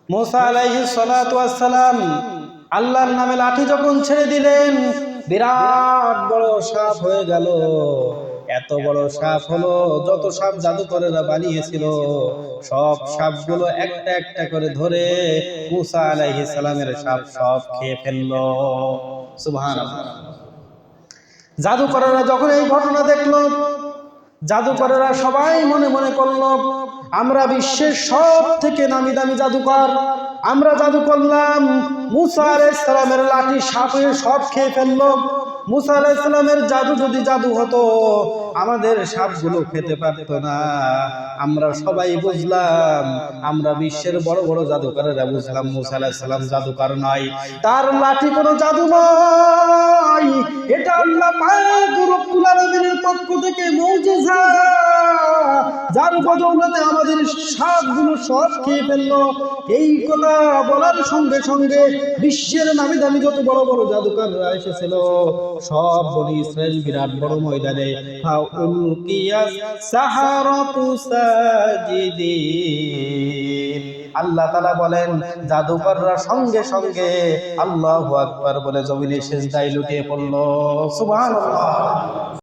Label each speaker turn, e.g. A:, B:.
A: মুসা আলাইহিস সালাতু ওয়াস সালাম আল্লাহর নামে লাঠি যখন ছেড়ে দিলেন, বিরাট বড় সাপ হয়ে গেল। এত বড় সাপ হলো, যত সাপ জাদুকরেরা বানিয়েছিল সব সাপগুলো একটা একটা করে ধরে মুসা আলাইহিস সালামের সাপ সব খেয়ে ফেললো। সুবহানাল্লাহ। জাদুকরেরা যখন এই ঘটনা দেখলো, জাদুকরেরা সবাই মনে মনে করলো, আমরা বিশ্বের সব থেকে নামি দামি জাদুকর, আমরা জাদু করলাম, মুসা আলাইহিস সালামের লাঠি সাপে সব খেয়ে ফেললো। মুসা আলাইহিস সালামের জাদু যদি জাদু হতো, আমাদের সাপগুলো খেতে পারতো না। আমরা সবাই বুঝলাম, আমরা বিশ্বের বড় বড় জাদুকরেরা বুঝলাম মুসা আলাইহিস সালাম জাদুকর নয়, তার লাঠি কোনো জাদু নয়, এটা আল্লাহ পাক রব্বুল আলামিনের পক্ষ থেকে মুজিজা, যার বদৌলতে আমাদের সাপগুলো সব খেয়ে ফেললো। এই কথা বলার সঙ্গে সঙ্গে বিশ্বের নামি দামি যত বড় বড় জাদুকররা এসেছিল সব বনি ইসরাইল বিরাট বড় ময়দানে ফাউলকিয়াস সাহারাতু সাজিদিন। আল্লাহ তাআলা বলেন, জাদুকররা সঙ্গে সঙ্গে আল্লাহু আকবার বলে জমিনে সিজদায় লুটিয়ে পড়ল। সুবহানাল্লাহ।